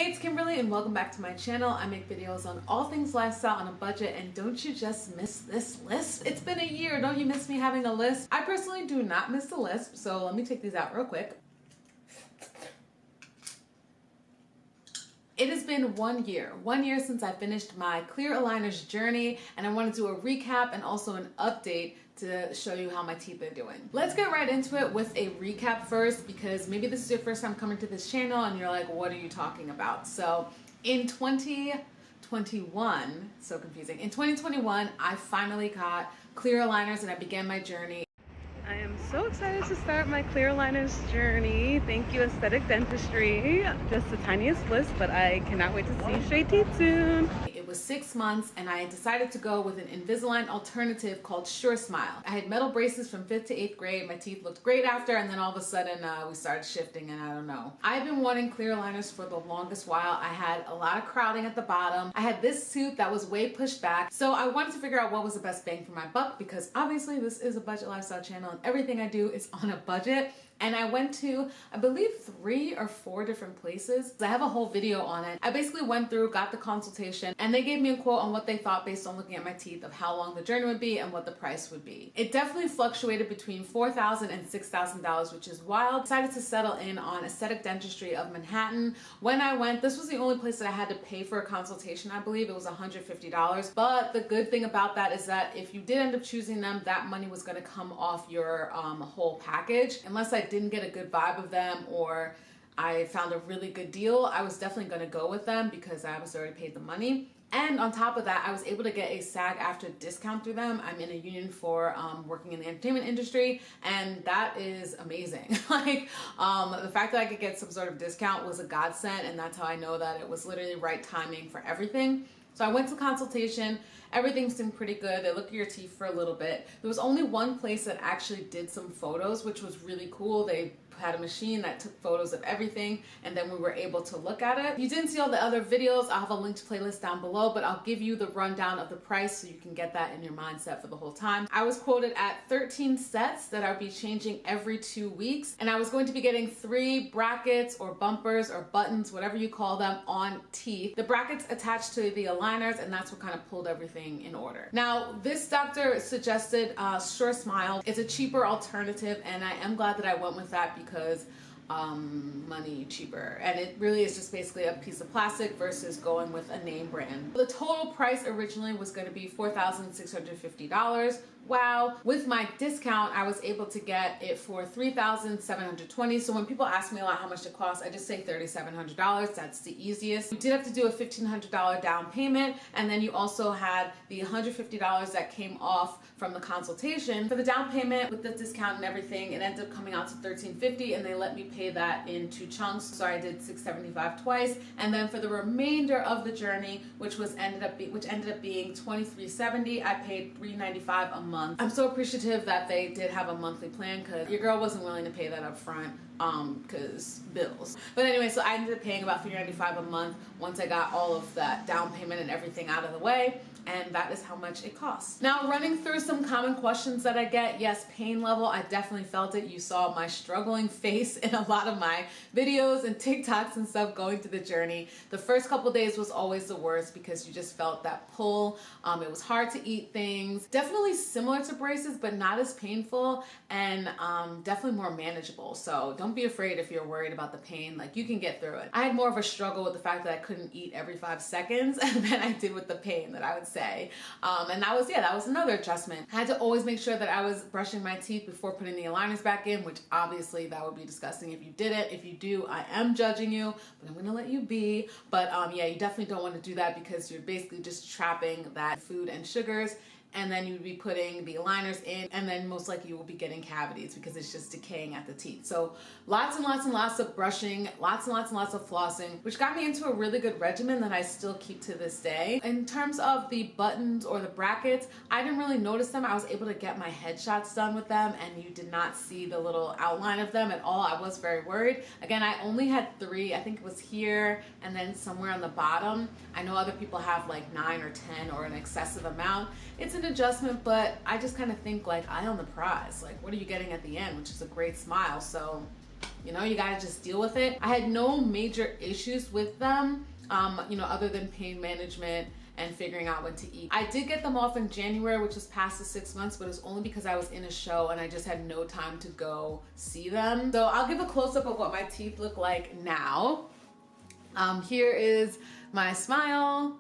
Hey, it's Kimberlee and welcome back to my channel. I make videos on all things lifestyle on a budget, and don't you just miss this list? It's been a year, don't you miss me having a list? I personally do not miss the list, so let me take these out real quick. It has been 1 year. 1 year since I finished my clear aligners journey, and I want to do a recap and also an update to show you how my teeth are doing. Let's get right into it with a recap first, because maybe this is your first time coming to this channel and you're like, what are you talking about? So in 2021, so confusing. In 2021, I finally got clear aligners and I began my journey. I am so excited to start my clear aligners journey. Thank you, Aesthetic Dentistry. Just the tiniest list, but I cannot wait to see straight teeth soon. It was 6 months and I decided to go with an Invisalign alternative called SureSmile. I had metal braces from 5th to 8th grade. My teeth looked great after, and then all of a sudden we started shifting, and I don't know. I've been wanting clear aligners for the longest while. I had a lot of crowding at the bottom. I had this tooth that was way pushed back. So I wanted to figure out what was the best bang for my buck, because obviously this is a budget lifestyle channel and everything I do is on a budget. And I went to, I believe, 3 or 4 different places. I have a whole video on it. I basically went through, got the consultation, and they gave me a quote on what they thought based on looking at my teeth of how long the journey would be and what the price would be. It definitely fluctuated between $4,000 and $6,000, which is wild. I decided to settle in on Aesthetic Dentistry of Manhattan. When I went, this was the only place that I had to pay for a consultation. I believe it was $150. But the good thing about that is that if you did end up choosing them, that money was going to come off your whole package. Unless I didn't get a good vibe of them or I found a really good deal, I was definitely going to go with them because I was already paid the money. And on top of that, I was able to get a SAG-AFTRA discount through them. I'm in a union for working in the entertainment industry, and that is amazing. Like, the fact that I could get some sort of discount was a godsend, and that's how I know that it was literally right timing for everything. So I went to consultation. Everything seemed pretty good. They looked at your teeth for a little bit. There was only one place that actually did some photos, which was really cool. They had a machine that took photos of everything, and then we were able to look at it. If you didn't see all the other videos, I'll have a linked playlist down below, but I'll give you the rundown of the price so you can get that in your mindset for the whole time. I was quoted at 13 sets that I'd be changing every 2 weeks, and I was going to be getting 3 brackets or bumpers or buttons, whatever you call them, on teeth. The brackets attached to the aligners, and that's what kind of pulled everything in order. Now, this doctor suggested SureSmile. It's a cheaper alternative, and I am glad that I went with that because money cheaper, and it really is just basically a piece of plastic versus going with a name brand. The total price originally was going to be $4,650. Wow. With my discount, I was able to get it for $3,720. So when people ask me a lot how much it costs, I just say $3,700. That's the easiest. You did have to do a $1,500 down payment, and then you also had the $150 that came off from the consultation. For the down payment with the discount and everything, it ended up coming out to $1,350, and they let me pay that in 2 chunks. So I did $675 twice, and then for the remainder of the journey, which ended up being $2,370, I paid $395 a month. I'm so appreciative that they did have a monthly plan, because your girl wasn't willing to pay that up front because bills. But anyway, so I ended up paying about $395 a month once I got all of that down payment and everything out of the way. And that is how much it costs. Now, running through some common questions that I get. Yes, pain level, I definitely felt it. You saw my struggling face in a lot of my videos and TikToks and stuff going through the journey. The first couple days was always the worst because you just felt that pull. It was hard to eat things. Definitely similar to braces, but not as painful, and definitely more manageable. So don't be afraid if you're worried about the pain. Like, you can get through it. I had more of a struggle with the fact that I couldn't eat every 5 seconds than I did with the pain, that I would say. And that was another adjustment. I had to always make sure that I was brushing my teeth before putting the aligners back in, which obviously that would be disgusting if you did it. If you do, I am judging you, but I'm gonna let you be. But yeah, you definitely don't want to do that because you're basically just trapping that food and sugars, and then you would be putting the aligners in, and then most likely you will be getting cavities because it's just decaying at the teeth. So lots and lots and lots of brushing, lots and lots and lots of flossing, which got me into a really good regimen that I still keep to this day. In terms of the buttons or the brackets, I didn't really notice them. I was able to get my headshots done with them, and you did not see the little outline of them at all. I was very worried. Again, I only had 3. I think it was here and then somewhere on the bottom. I know other people have like 9 or 10 or an excessive amount. It's an adjustment, but I just kind of think like, eye on the prize. Like, what are you getting at the end? Which is a great smile. So you know, you gotta just deal with it. I had no major issues with them, you know, other than pain management and figuring out when to eat. I did get them off in January, which was past the 6 months, but it was only because I was in a show and I just had no time to go see them. So I'll give a close-up of what my teeth look like now. Here is my smile.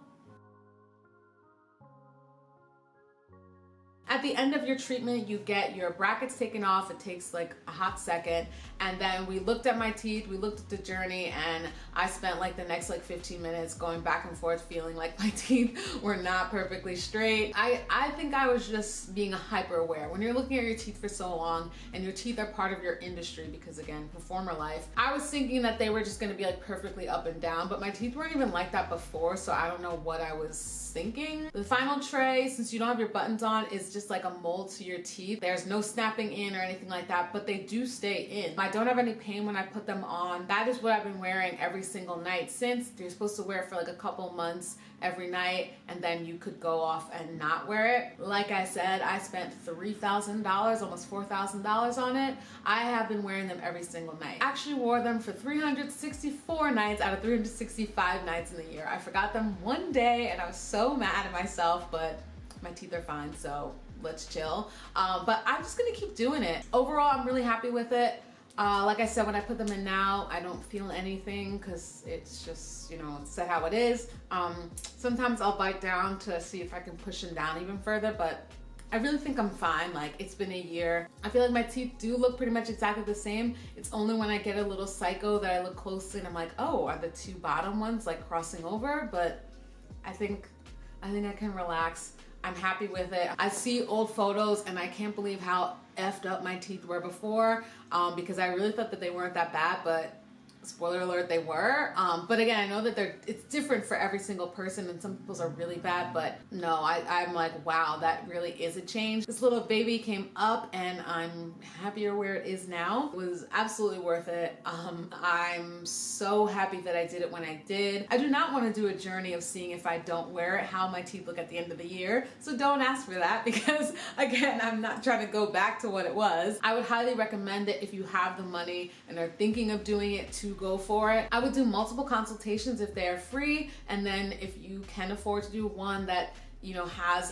At the end of your treatment, you get your brackets taken off. It takes like a hot second. And then we looked at my teeth, we looked at the journey, and I spent like the next like 15 minutes going back and forth feeling like my teeth were not perfectly straight. I think I was just being hyper aware. When you're looking at your teeth for so long and your teeth are part of your industry, because again, performer life, I was thinking that they were just gonna be like perfectly up and down, but my teeth weren't even like that before, so I don't know what I was thinking. The final tray, since you don't have your buttons on, is just like a mold to your teeth. There's no snapping in or anything like that, but they do stay in. I don't have any pain when I put them on. That is what I've been wearing every single night since. You're supposed to wear it for like a couple months every night, and then you could go off and not wear it. Like I said, I spent $3,000, almost $4,000 on it. I have been wearing them every single night. I actually wore them for 364 nights out of 365 nights in the year. I forgot them one day and I was so mad at myself, but my teeth are fine, so let's chill. But I'm just gonna keep doing it. Overall, I'm really happy with it. Like I said, when I put them in now, I don't feel anything because it's just, you know, it's set how it is. Sometimes I'll bite down to see if I can push them down even further, but I really think I'm fine. Like, it's been a year. I feel like my teeth do look pretty much exactly the same. It's only when I get a little psycho that I look closely and I'm like, oh, are the two bottom ones like crossing over? But I think I can relax. I'm happy with it. I see old photos and I can't believe how effed up my teeth were before, because I really thought that they weren't that bad, but spoiler alert, they were. But again, I know that it's different for every single person, and some people's are really bad, but no, I'm like, wow, that really is a change. This little baby came up and I'm happier where it is now. It was absolutely worth it. I'm so happy that I did it when I did. I do not want to do a journey of seeing if I don't wear it, how my teeth look at the end of the year. So don't ask for that, because again, I'm not trying to go back to what it was. I would highly recommend it if you have the money and are thinking of doing it, to go for it. I would do multiple consultations if they are free, and then if you can afford to do one that, you know, has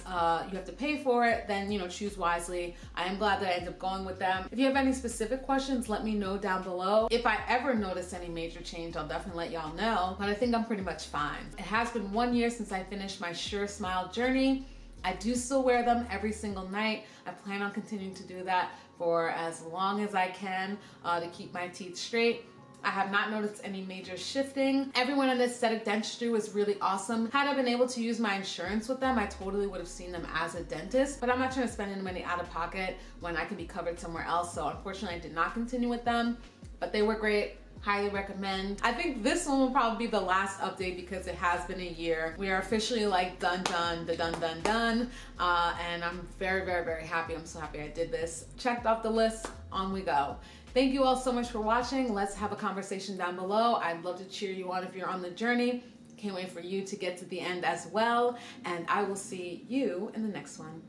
you have to pay for it, then, you know, choose wisely. I am glad that I ended up going with them. If you have any specific questions, let me know down below. If I ever notice any major change, I'll definitely let y'all know, but I think I'm pretty much fine. It has been 1 year since I finished my SureSmile journey. I do still wear them every single night. I plan on continuing to do that for as long as I can to keep my teeth straight. I have not noticed any major shifting. Everyone in this aesthetic dentistry was really awesome. Had I been able to use my insurance with them, I totally would have seen them as a dentist, but I'm not trying to spend any money out of pocket when I can be covered somewhere else. So unfortunately, I did not continue with them, but they were great. Highly recommend. I think this one will probably be the last update because it has been a year. We are officially like done, and I'm very, very, very happy. I'm so happy I did this. Checked off the list, on we go. Thank you all so much for watching. Let's have a conversation down below. I'd love to cheer you on if you're on the journey. Can't wait for you to get to the end as well. And I will see you in the next one.